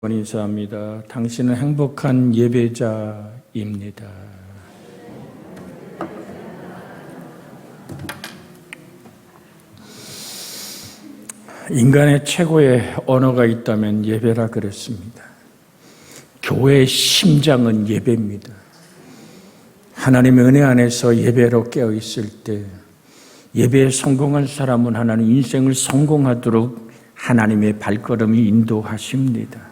인사합니다. 당신은 행복한 예배자입니다. 인간의 최고의 언어가 있다면 예배라 그랬습니다. 교회의 심장은 예배입니다. 하나님의 은혜 안에서 예배로 깨어 있을 때 예배에 성공한 사람은 하나님 인생을 성공하도록 하나님의 발걸음이 인도하십니다.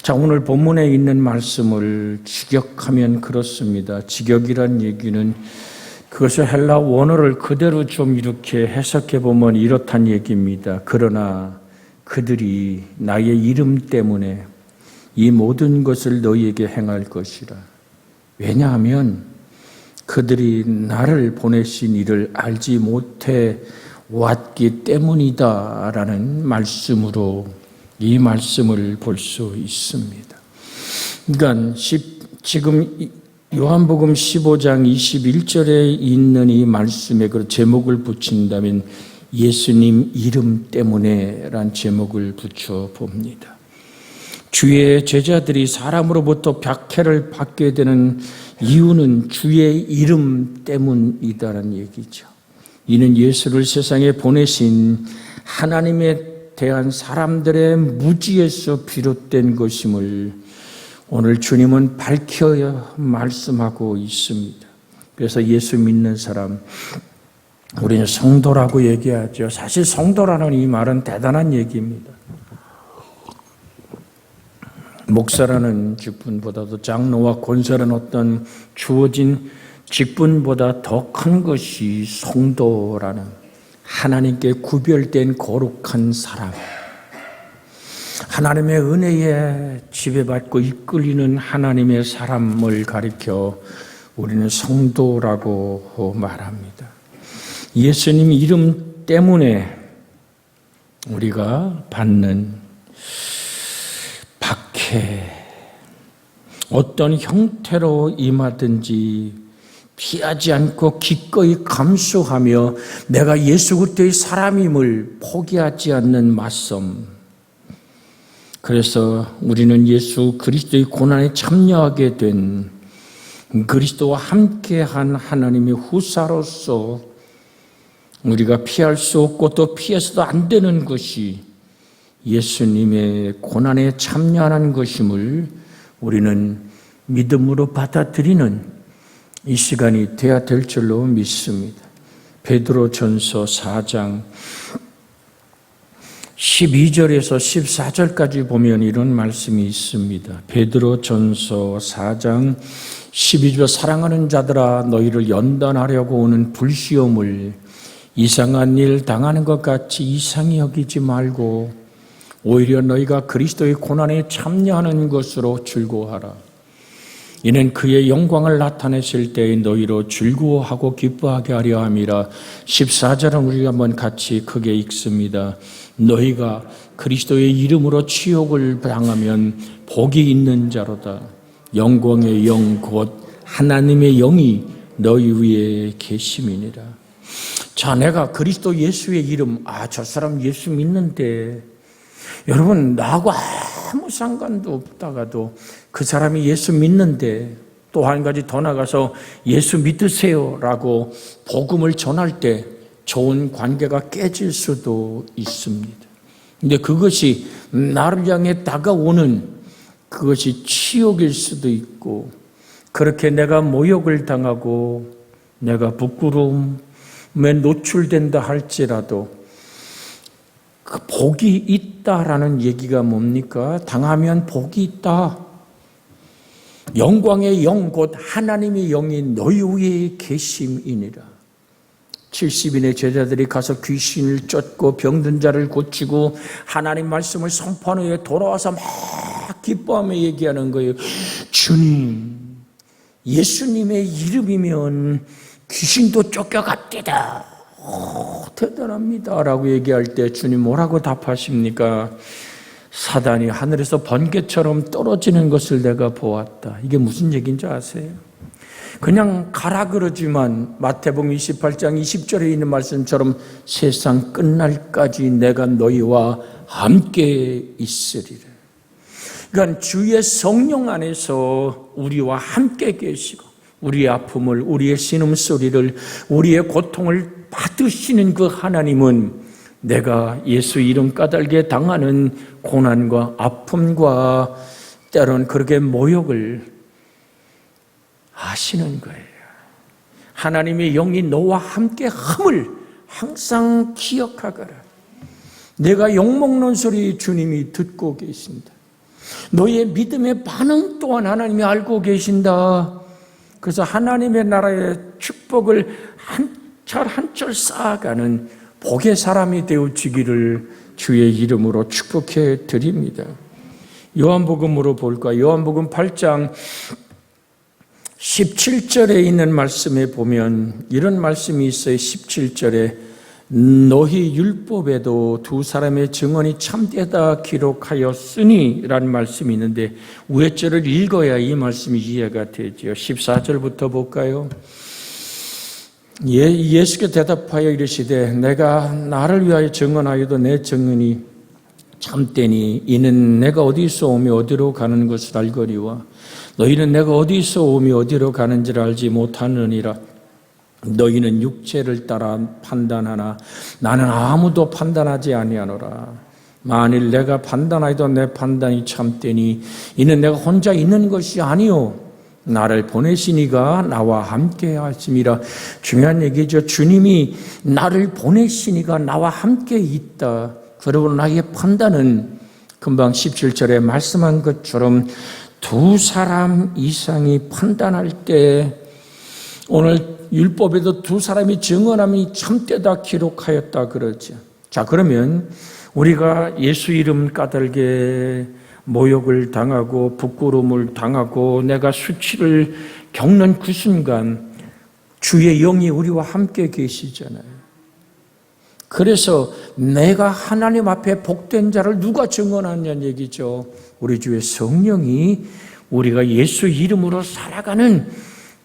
자, 오늘 본문에 있는 말씀을 직역하면 그렇습니다. 직역이란 얘기는 그것을 헬라 원어를 그대로 좀 이렇게 해석해 보면 이렇단 얘기입니다. 그러나 그들이 나의 이름 때문에 이 모든 것을 너희에게 행할 것이라. 왜냐하면 그들이 나를 보내신 이를 알지 못해 왔기 때문이다라는 말씀으로 이 말씀을 볼 수 있습니다. 그러니까 지금 요한복음 15장 21절에 있는 이 말씀에 그 제목을 붙인다면 예수님 이름 때문에 란 제목을 붙여 봅니다. 주의 제자들이 사람으로부터 박해를 받게 되는 이유는 주의 이름 때문이다라는 얘기죠. 이는 예수를 세상에 보내신 하나님에 대한 사람들의 무지에서 비롯된 것임을 오늘 주님은 밝혀 말씀하고 있습니다. 그래서 예수 믿는 사람, 우리는 성도라고 얘기하죠. 사실 성도라는 이 말은 대단한 얘기입니다. 목사라는 직분보다도 장로와 권사라는 어떤 주어진 직분보다 더 큰 것이 성도라는 하나님께 구별된 거룩한 사람, 하나님의 은혜에 지배받고 이끌리는 하나님의 사람을 가리켜 우리는 성도라고 말합니다. 예수님 이름 때문에 우리가 받는 박해, 어떤 형태로 임하든지 피하지 않고 기꺼이 감수하며 내가 예수 그리스도의 사람임을 포기하지 않는 맞섬. 그래서 우리는 예수 그리스도의 고난에 참여하게 된 그리스도와 함께한 하나님의 후사로서 우리가 피할 수 없고 또 피해서도 안 되는 것이 예수님의 고난에 참여하는 것임을 우리는 믿음으로 받아들이는 이 시간이 돼야 될 줄로 믿습니다. 베드로전서 4장 12절에서 14절까지 보면 이런 말씀이 있습니다. 베드로전서 4장 12절 사랑하는 자들아 너희를 연단하려고 오는 불시험을 이상한 일 당하는 것 같이 이상히 여기지 말고 오히려 너희가 그리스도의 고난에 참여하는 것으로 즐거워하라. 이는 그의 영광을 나타내실 때에 너희로 즐거워하고 기뻐하게 하려 함이라. 14절은 우리가 한번 같이 크게 읽습니다. 너희가 그리스도의 이름으로 치욕을 당하면 복이 있는 자로다. 영광의 영 곧 하나님의 영이 너희 위에 계심이니라. 자, 내가 그리스도 예수의 이름, 저 사람 예수 믿는데, 여러분 나하고 아무 상관도 없다가도 그 사람이 예수 믿는데 또 한 가지 더 나가서 예수 믿으세요라고 복음을 전할 때 좋은 관계가 깨질 수도 있습니다. 근데 그것이 나를 향해 다가오는 그것이 치욕일 수도 있고 그렇게 내가 모욕을 당하고 내가 부끄러움에 노출된다 할지라도 그 복이 있다라는 얘기가 뭡니까? 당하면 복이 있다. 영광의 영 곧 하나님의 영이 너희 위에 계심이니라. 70인의 제자들이 가서 귀신을 쫓고 병든 자를 고치고 하나님 말씀을 선포한 후에 돌아와서 막 기뻐하며 얘기하는 거예요. 주님, 예수님의 이름이면 귀신도 쫓겨갑디다. 대단합니다 라고 얘기할 때 주님 뭐라고 답하십니까? 사단이 하늘에서 번개처럼 떨어지는 것을 내가 보았다. 이게 무슨 얘기인지 아세요? 그냥 가라 그러지만 마태복음 28장 20절에 있는 말씀처럼 세상 끝날까지 내가 너희와 함께 있으리라. 그러니까 주의 성령 안에서 우리와 함께 계시고 우리의 아픔을, 우리의 신음소리를, 우리의 고통을 받으시는 그 하나님은 내가 예수 이름 까닭에 당하는 고난과 아픔과 때론 그렇게 모욕을 아시는 거예요. 하나님의 영이 너와 함께 함을 항상 기억하거라. 내가 욕먹는 소리 주님이 듣고 계신다. 너의 믿음의 반응 또한 하나님이 알고 계신다. 그래서 하나님의 나라의 축복을 한 철 한 철 쌓아가는 복의 사람이 되어지기를 주의 이름으로 축복해 드립니다. 요한복음으로 볼까? 요한복음 8장 17절에 있는 말씀에 보면 이런 말씀이 있어요. 17절에 너희 율법에도 두 사람의 증언이 참되다 기록하였으니 라는 말씀이 있는데 위에 절을 읽어야 이 말씀이 이해가 되죠. 14절부터 볼까요? 예수께 대답하여 이르시되 내가 나를 위하여 증언하여도 내 증언이 참되니 이는 내가 어디서 오며 어디로 가는 것을 알거니와 너희는 내가 어디서 오며 어디로 가는지를 알지 못하느니라. 너희는 육체를 따라 판단하나 나는 아무도 판단하지 아니하노라. 만일 내가 판단하여도 내 판단이 참되니 이는 내가 혼자 있는 것이 아니요 나를 보내시니가 나와 함께 하심이라. 중요한 얘기죠. 주님이 나를 보내시니가 나와 함께 있다. 그리고 나의 판단은 금방 17절에 말씀한 것처럼 두 사람 이상이 판단할 때 오늘 율법에도 두 사람이 증언함이 참되다 기록하였다 그러죠. 자, 그러면 우리가 예수 이름 까닭에 모욕을 당하고 부끄러움을 당하고 내가 수치를 겪는 그 순간 주의 영이 우리와 함께 계시잖아요. 그래서 내가 하나님 앞에 복된 자를 누가 증언하냐는 얘기죠. 우리 주의 성령이 우리가 예수 이름으로 살아가는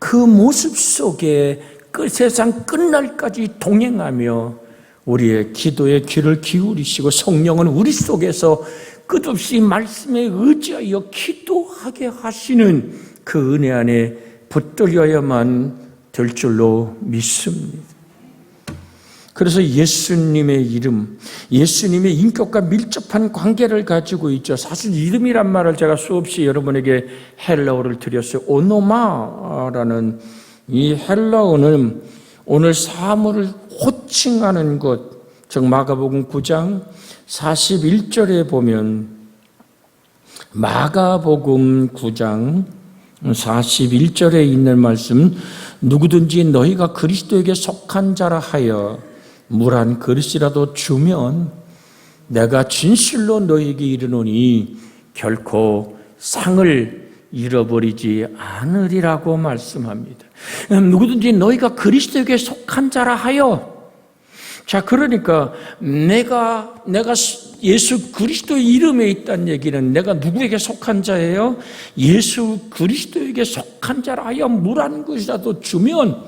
그 모습 속에 그 세상 끝날까지 동행하며 우리의 기도에 귀를 기울이시고 성령은 우리 속에서 끝없이 말씀에 의지하여 기도하게 하시는 그 은혜 안에 붙들려야만 될 줄로 믿습니다. 그래서 예수님의 이름, 예수님의 인격과 밀접한 관계를 가지고 있죠. 사실 이름이란 말을 제가 수없이 여러분에게 헬라어를 드렸어요. 오노마라는 이 헬라어는 오늘 사물을 호칭하는 것, 즉 마가복음 9장 41절에 보면 마가복음 9장 41절에 있는 말씀 누구든지 너희가 그리스도에게 속한 자라 하여 물 한 그릇이라도 주면 내가 진실로 너희에게 이르노니 결코 상을 잃어버리지 않으리라고 말씀합니다. 누구든지 너희가 그리스도에게 속한 자라 하여. 자, 그러니까 내가 예수 그리스도의 이름에 있다는 얘기는 내가 누구에게 속한 자예요? 예수 그리스도에게 속한 자라 하여 물 한 그릇이라도 주면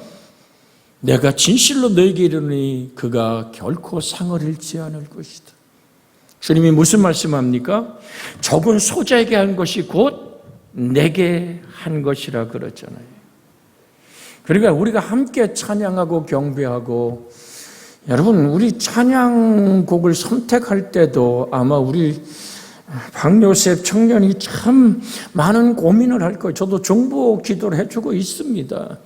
내가 진실로 너에게 이르노니 그가 결코 상을 잃지 않을 것이다. 주님이 무슨 말씀합니까? 적은 소자에게 한 것이 곧 내게 한 것이라 그러잖아요. 그러니까 우리가 함께 찬양하고 경배하고 여러분 우리 찬양곡을 선택할 때도 아마 우리 박요셉 청년이 참 많은 고민을 할 거예요. 저도 정보 기도를 해주고 있습니다.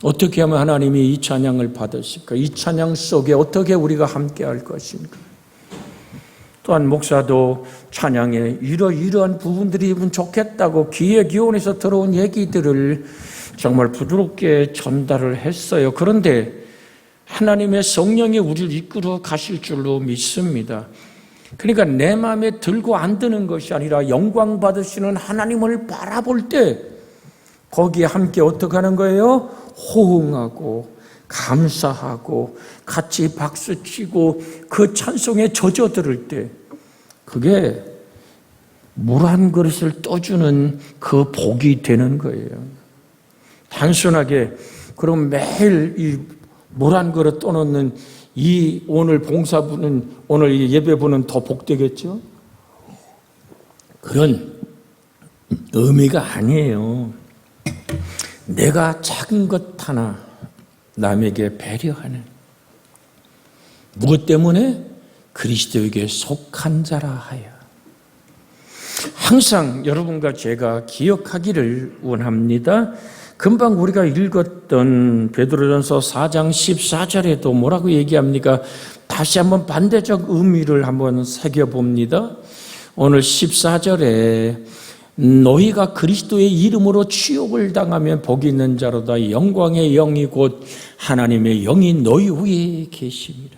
어떻게 하면 하나님이 이 찬양을 받으실까? 이 찬양 속에 어떻게 우리가 함께 할 것인가? 또한 목사도 찬양에 이러한 부분들이 좋겠다고 귀에 기원해서 들어온 얘기들을 정말 부드럽게 전달을 했어요. 그런데 하나님의 성령이 우리를 이끌어 가실 줄로 믿습니다. 그러니까 내 마음에 들고 안 드는 것이 아니라 영광 받으시는 하나님을 바라볼 때 거기에 함께 어떻게 하는 거예요? 호응하고 감사하고 같이 박수치고 그 찬송에 젖어들을 때 그게 물 한 그릇을 떠주는 그 복이 되는 거예요. 단순하게 그럼 매일 이 물 한 그릇 떠놓는 이 오늘 봉사부는 오늘 이 예배부는 더 복되겠죠? 그런 의미가 아니에요. 내가 작은 것 하나 남에게 배려하는, 무엇 때문에? 그리스도에게 속한 자라 하여. 항상 여러분과 제가 기억하기를 원합니다. 금방 우리가 읽었던 베드로전서 4장 14절에도 뭐라고 얘기합니까? 다시 한번 반대적 의미를 한번 새겨봅니다. 오늘 14절에 너희가 그리스도의 이름으로 치욕을 당하면 복이 있는 자로다. 영광의 영이 곧 하나님의 영이 너희 위에 계십니다.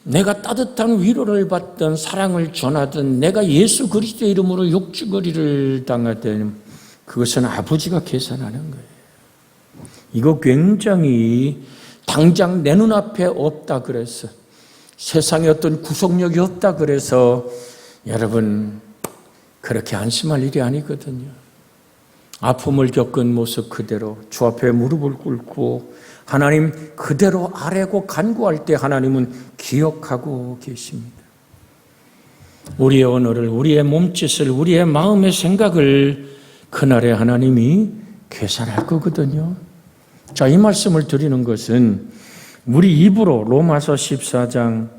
내가 따뜻한 위로를 받든 사랑을 전하든 내가 예수 그리스도의 이름으로 욕주거리를 당하든 그것은 아버지가 계산하는 거예요. 이거 굉장히 당장 내 눈앞에 없다 그래서, 세상에 어떤 구속력이 없다 그래서 여러분 그렇게 안심할 일이 아니거든요. 아픔을 겪은 모습 그대로 주 앞에 무릎을 꿇고 하나님 그대로 아뢰고 간구할 때 하나님은 기억하고 계십니다. 우리의 언어를, 우리의 몸짓을, 우리의 마음의 생각을 그날에 하나님이 계산할 거거든요. 자, 이 말씀을 드리는 것은 우리 입으로 로마서 14장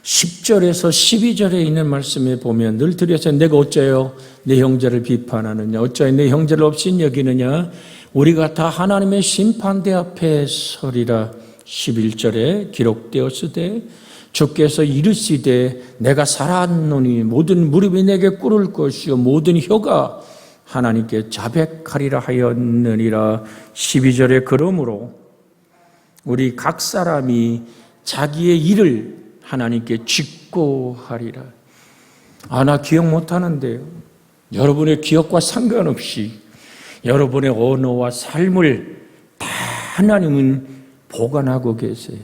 10절에서 12절에 있는 말씀에 보면 늘 드려서 내가 어째요 내 형제를 비판하느냐, 어째요 내 형제를 없인 여기느냐, 우리가 다 하나님의 심판대 앞에 서리라. 11절에 기록되었으되 주께서 이르시되 내가 살았노니 모든 무릎이 내게 꿇을 것이요 모든 혀가 하나님께 자백하리라 하였느니라. 12절에 그러므로 우리 각 사람이 자기의 일을 하나님께 직고하리라. 나 기억 못하는데요. 여러분의 기억과 상관없이 여러분의 언어와 삶을 다 하나님은 보관하고 계세요.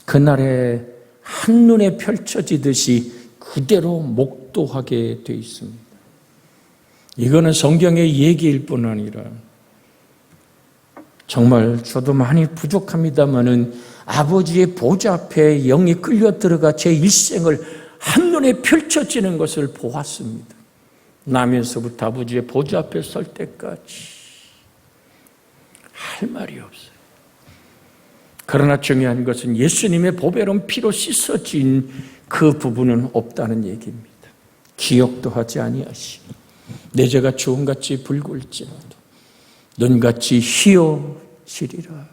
그날에 한눈에 펼쳐지듯이 그대로 목도하게 되어 있습니다. 이거는 성경의 얘기일 뿐 아니라 정말 저도 많이 부족합니다마는 아버지의 보좌 앞에 영이 끌려 들어가 제 일생을 한눈에 펼쳐지는 것을 보았습니다. 나면서부터 아버지의 보좌 앞에 설 때까지 할 말이 없어요. 그러나 중요한 것은 예수님의 보배로운 피로 씻어진 그 부분은 없다는 얘기입니다. 기억도 하지 아니하시고 내 죄가 주홍같이 붉을지라도 눈같이 희어지리라.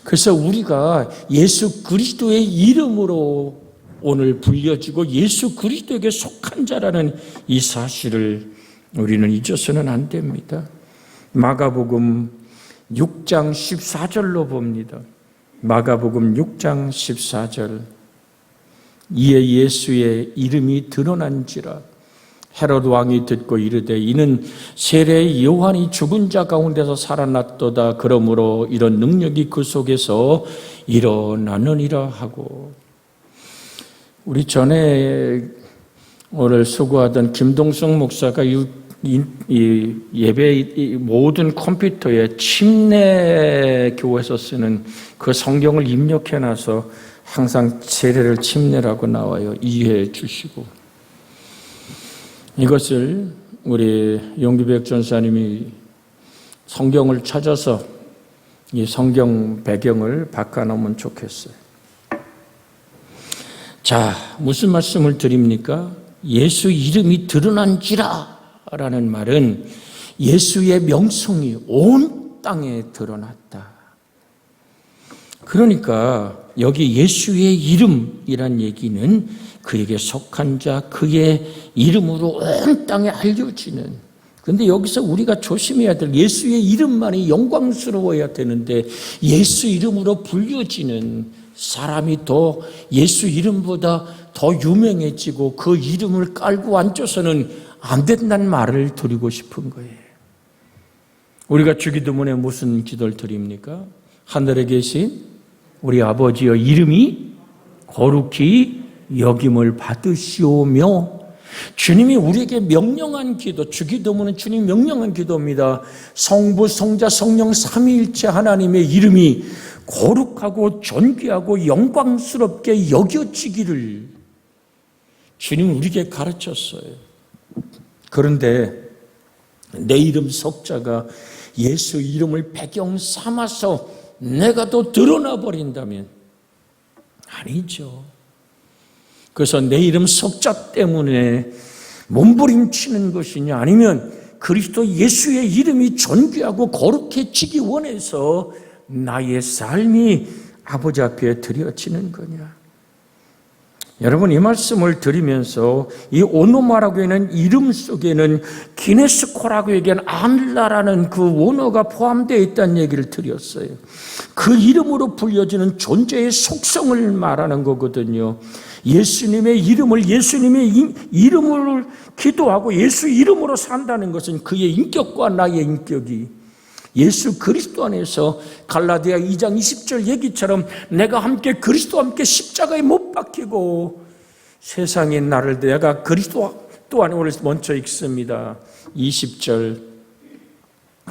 그래서 우리가 예수 그리스도의 이름으로 오늘 불려지고 예수 그리스도에게 속한 자라는 이 사실을 우리는 잊어서는 안 됩니다. 마가복음 6장 14절로 봅니다. 마가복음 6장 14절. 이에 예수의 이름이 드러난지라 헤롯 왕이 듣고 이르되 이는 세례 요한이 죽은 자 가운데서 살아났도다. 그러므로 이런 능력이 그 속에서 일어나느니라 하고. 우리 전에 오늘 수고하던 김동숙 목사가 이 예배 모든 컴퓨터에 침례 교회에서 쓰는 그 성경을 입력해놔서 항상 세례를 침례라고 나와요. 이해해 주시고. 이것을 우리 용기백 전사님이 성경을 찾아서 이 성경 배경을 바꿔놓으면 좋겠어요. 자, 무슨 말씀을 드립니까? 예수 이름이 드러난지라 라는 말은 예수의 명성이 온 땅에 드러났다. 그러니까 여기 예수의 이름이란 얘기는 그에게 속한 자, 그의 이름으로 온 땅에 알려지는. 그런데 여기서 우리가 조심해야 될, 예수의 이름만이 영광스러워야 되는데 예수 이름으로 불려지는 사람이 더 예수 이름보다 더 유명해지고 그 이름을 깔고 앉아서는 안 된다는 말을 드리고 싶은 거예요. 우리가 주기도문에 무슨 기도를 드립니까? 하늘에 계신 우리 아버지의 이름이 거룩히 여김을 받으시오며. 주님이 우리에게 명령한 기도, 주기도문은 주님이 명령한 기도입니다. 성부, 성자, 성령 삼위일체 하나님의 이름이 거룩하고 존귀하고 영광스럽게 여겨지기를 주님은 우리에게 가르쳤어요. 그런데 내 이름 석자가 예수 이름을 배경 삼아서 내가 또 드러나 버린다면 아니죠. 그래서 내 이름 석자 때문에 몸부림치는 것이냐, 아니면 그리스도 예수의 이름이 존귀하고 거룩해지기 원해서 나의 삶이 아버지 앞에 드려지는 거냐. 여러분, 이 말씀을 드리면서 이 오노마라고 하는 이름 속에는 기네스코라고 얘기하는 안라라는 그 원어가 포함되어 있다는 얘기를 드렸어요. 그 이름으로 불려지는 존재의 속성을 말하는 거거든요. 예수님의 이름을 기도하고 예수 이름으로 산다는 것은 그의 인격과 나의 인격이 예수 그리스도 안에서 갈라디아 2장 20절 얘기처럼 내가 함께 그리스도와 함께 십자가에 못 박히고 세상에 나를 내가 그리스도 또한 오늘 먼저 읽습니다. 20절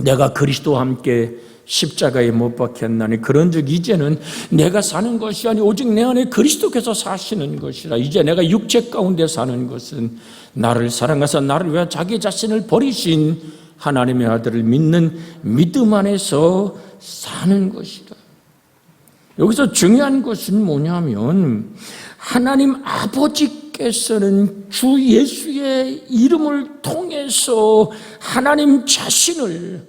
내가 그리스도와 함께 십자가에 못 박혔나니 그런즉 이제는 내가 사는 것이 아니 오직 내 안에 그리스도께서 사시는 것이라. 이제 내가 육체 가운데 사는 것은 나를 사랑하사 나를 위하여 자기 자신을 버리신 하나님의 아들을 믿는 믿음 안에서 사는 것이다. 여기서 중요한 것은 뭐냐면 하나님 아버지께서는 주 예수의 이름을 통해서 하나님 자신을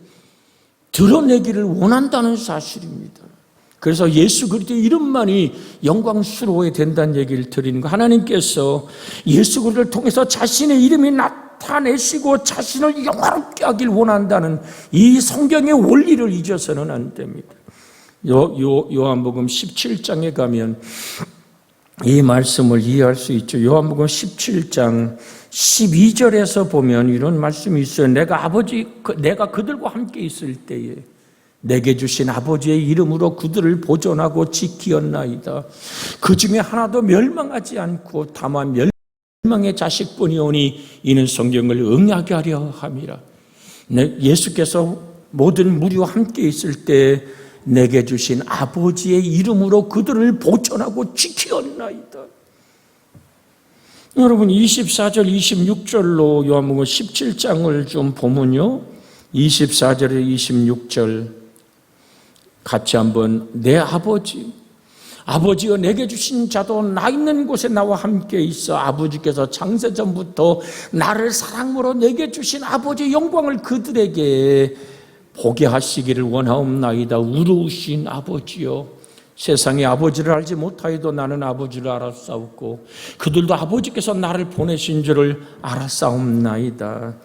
드러내기를 원한다는 사실입니다. 그래서 예수 그리스도의 이름만이 영광스러워야 된다는 얘기를 드리는 거. 하나님께서 예수 그리스도를 통해서 자신의 이름이 나타내시고 자신을 영화롭게 하길 원한다는 이 성경의 원리를 잊어서는 안 됩니다. 요한복음 17장에 가면 이 말씀을 이해할 수 있죠. 요한복음 17장 12절에서 보면 이런 말씀이 있어요. 내가 그들과 함께 있을 때에 내게 주신 아버지의 이름으로 그들을 보존하고 지키었나이다. 그 중에 하나도 멸망하지 않고 다만 멸망의 자식뿐이오니 이는 성경을 응하게 하려 함이라. 예수께서 모든 무리와 함께 있을 때 내게 주신 아버지의 이름으로 그들을 보존하고 지키었나이다. 여러분 24절 26절로 요한복음 17장을 좀 보면요, 24절에 26절 같이 한번 내 아버지가 내게 주신 자도 나 있는 곳에 나와 함께 있어 아버지께서 창세전부터 나를 사랑으로 내게 주신 아버지의 영광을 그들에게 보게 하시기를 원하옵나이다. 우러우신 아버지요, 세상에 아버지를 알지 못하여도 나는 아버지를 알았사옵고 그들도 아버지께서 나를 보내신 줄을 알았사옵나이다.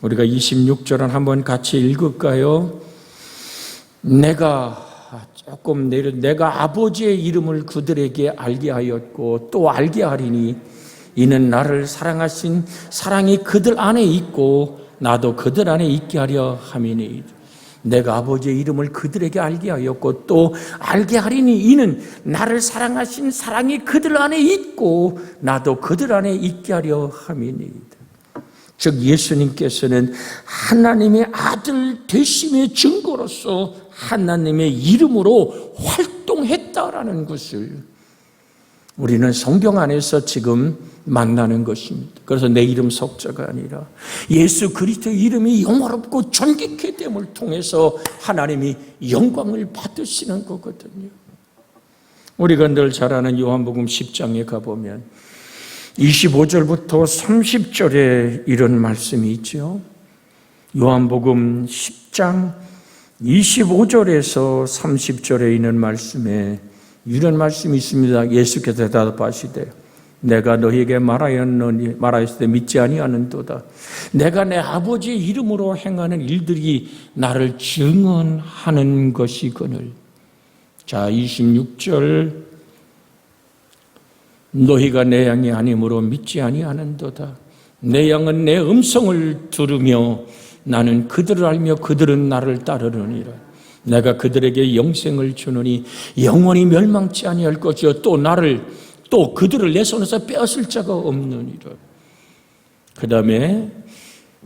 우리가 26절은 한번 같이 읽을까요? 내가 아버지의 이름을 그들에게 알게 하였고 또 알게 하리니 이는 나를 사랑하신 사랑이 그들 안에 있고 나도 그들 안에 있게 하려 함이니. 내가 아버지의 이름을 그들에게 알게 하였고 또 알게 하리니 이는 나를 사랑하신 사랑이 그들 안에 있고 나도 그들 안에 있게 하려 함이니이다. 즉 예수님께서는 하나님의 아들 되심의 증거로서 하나님의 이름으로 활동했다라는 것을 우리는 성경 안에서 지금 만나는 것입니다. 그래서 내 이름 석자가 아니라 예수 그리스도의 이름이 영화롭고 존귀케 됨을 통해서 하나님이 영광을 받으시는 거거든요. 우리가 늘 잘 아는 요한복음 10장에 가보면 25절부터 30절에 이런 말씀이 있죠. 요한복음 10장 25절에서 30절에 있는 말씀에 이런 말씀이 있습니다. 예수께서 대답하시되 내가 너희에게 말하였을 때 믿지 아니하는도다. 내가 내 아버지의 이름으로 행하는 일들이 나를 증언하는 것이거늘. 자, 26절 너희가 내 양이 아니므로 믿지 아니하는도다. 내 양은 내 음성을 들으며 나는 그들을 알며 그들은 나를 따르느니라. 내가 그들에게 영생을 주노니 영원히 멸망치 아니할 것이요 또 그들을 내 손에서 빼앗을 자가 없느니라. 그 다음에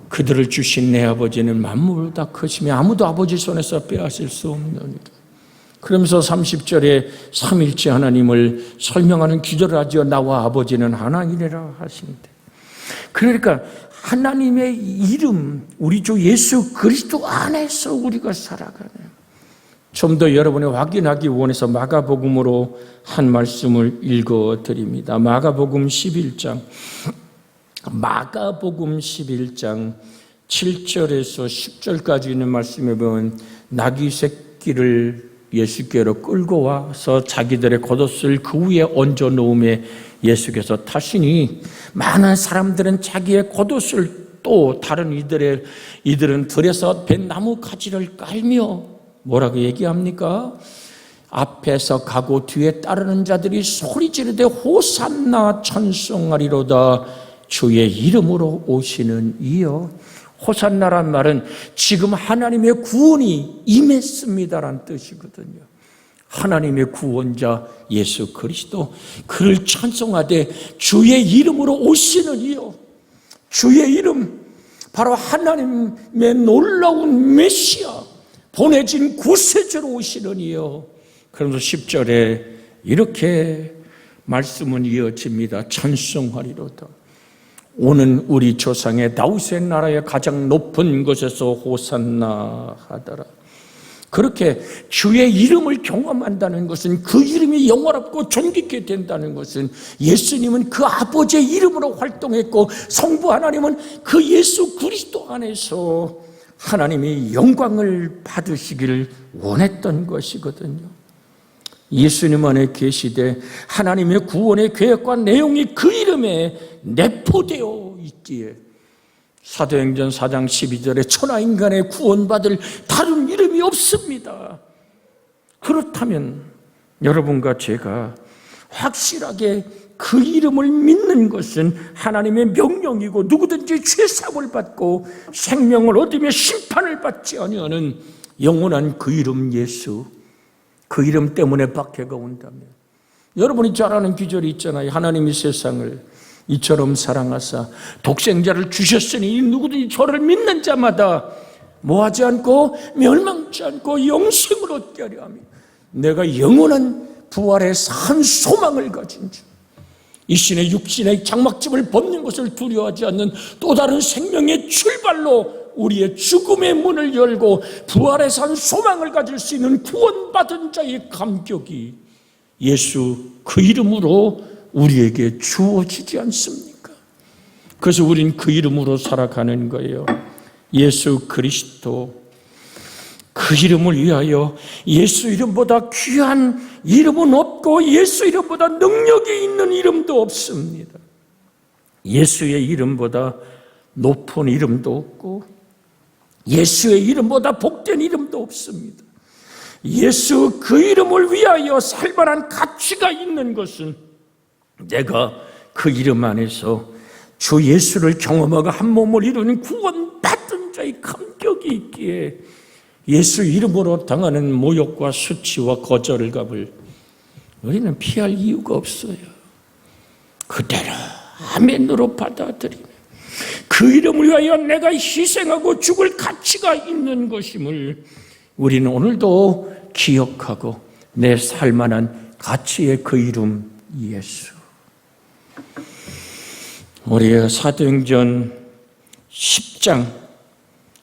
그들을 주신 내 아버지는 만물보다 크시며 아무도 아버지 손에서 빼앗을 수 없느니라. 그러면서 30절에 삼일째 하나님을 설명하는 기도를 하지요. 나와 아버지는 하나이니라 하시는데 그러니까 하나님의 이름, 우리 주 예수 그리스도 안에서 우리가 살아가네요. 좀 더 여러분이 확인하기 원해서 마가복음으로 한 말씀을 읽어드립니다. 마가복음 11장 7절에서 10절까지 있는 말씀에 보면 나귀 새끼를 예수께로 끌고 와서 자기들의 겉옷을 그 위에 얹어 놓음에 예수께서 타시니 많은 사람들은 자기의 겉옷을 또 다른 이들은 들에서 뱃나무 가지를 깔며 뭐라고 얘기합니까? 앞에서 가고 뒤에 따르는 자들이 소리 지르되 호산나 찬송하리로다 주의 이름으로 오시는 이여. 호산나란 말은 지금 하나님의 구원이 임했습니다라는 뜻이거든요. 하나님의 구원자 예수 그리스도, 그를 찬송하되 주의 이름으로 오시는 이여. 주의 이름, 바로 하나님의 놀라운 메시아, 보내진 구세주로 오시는 이여. 그러면서 10절에 이렇게 말씀은 이어집니다. 찬송하리로다. 오는 우리 조상의 다윗의 나라의 가장 높은 곳에서 호산나 하더라. 그렇게 주의 이름을 경험한다는 것은, 그 이름이 영원하고 존귀케 된다는 것은, 예수님은 그 아버지의 이름으로 활동했고 성부 하나님은 그 예수 그리스도 안에서 하나님이 영광을 받으시기를 원했던 것이거든요. 예수님 안에 계시되 하나님의 구원의 계획과 내용이 그 이름에 내포되어 있기에 사도행전 4장 12절에 천하인간의 구원받을 다른 이름이 없습니다. 그렇다면 여러분과 제가 확실하게 그 이름을 믿는 것은 하나님의 명령이고, 누구든지 죄사함을 받고 생명을 얻으며 심판을 받지 아니하는 영원한 그 이름 예수, 그 이름 때문에 박해가 온다면, 여러분이 잘 아는 기절이 있잖아요. 하나님이 세상을 이처럼 사랑하사 독생자를 주셨으니 누구든지 저를 믿는 자마다 뭐하지 않고 멸망치 않고 영생을 얻게 하려 하며 내가 영원한 부활의 산 소망을 가진 자, 이 신의 육신의 장막집을 벗는 것을 두려워하지 않는 또 다른 생명의 출발로 우리의 죽음의 문을 열고 부활의 산 소망을 가질 수 있는 구원받은 자의 감격이 예수 그 이름으로 우리에게 주어지지 않습니까? 그래서 우린 그 이름으로 살아가는 거예요. 예수 그리스도, 그 이름을 위하여 예수 이름보다 귀한 이름은 없고 예수 이름보다 능력이 있는 이름도 없습니다. 예수의 이름보다 높은 이름도 없고 예수의 이름보다 복된 이름도 없습니다. 예수 그 이름을 위하여 살만한 가치가 있는 것은 내가 그 이름 안에서 주 예수를 경험하고 한 몸을 이루는 구원받은 자의 감격이 있기에 예수 이름으로 당하는 모욕과 수치와 거절감을 우리는 피할 이유가 없어요. 그대로 아멘으로 받아들이며 그 이름을 위하여 내가 희생하고 죽을 가치가 있는 것임을 우리는 오늘도 기억하고 내 살만한 가치의 그 이름 예수. 우리가 사도행전 10장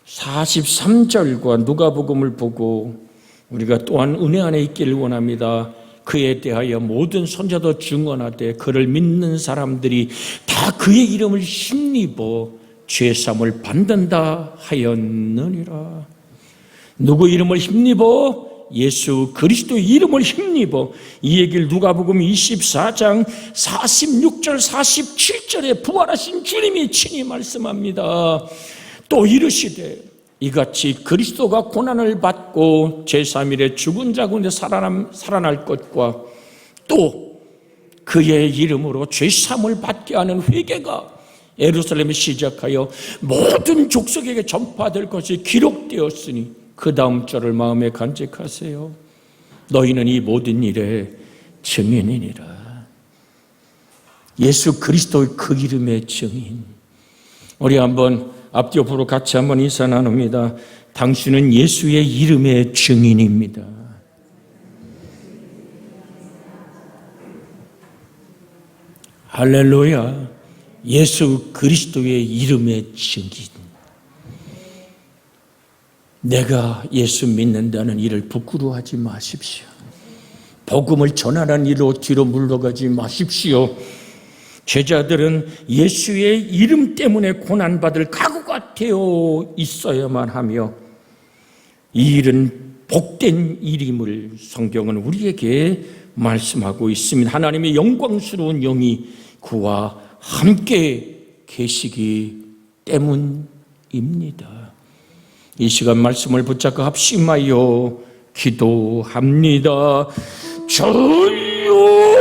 43절과 누가복음을 보고 우리가 또한 은혜 안에 있기를 원합니다. 그에 대하여 모든 선자도 증언하되 그를 믿는 사람들이 다 그의 이름을 힘입어 죄사함을 받는다 하였느니라. 누구 이름을 힘입어? 예수 그리스도의 이름을 힘입어. 이 얘기를 누가복음 24장 46절 47절에 부활하신 주님이 친히 말씀합니다. 또 이르시되 이같이 그리스도가 고난을 받고 제3일에 죽은 자 가운데 살아날 것과 또 그의 이름으로 죄사함을 받게 하는 회개가 예루살렘에 시작하여 모든 족속에게 전파될 것이 기록되었으니 그 다음 절을 마음에 간직하세요. 너희는 이 모든 일의 증인이니라. 예수 그리스도의 그 이름의 증인. 우리 한번 앞뒤엎으로 같이 한번 인사 나눕니다. 당신은 예수의 이름의 증인입니다. 할렐루야. 예수 그리스도의 이름의 증인. 내가 예수 믿는다는 일을 부끄러워하지 마십시오. 복음을 전하는 일로 뒤로 물러가지 마십시오. 제자들은 예수의 이름 때문에 고난받을 각오가 되어 있어야만 하며 이 일은 복된 일임을 성경은 우리에게 말씀하고 있습니다. 하나님의 영광스러운 영이 그와 함께 계시기 때문입니다. 이 시간 말씀을 붙잡고 합심하여 기도합니다. 주여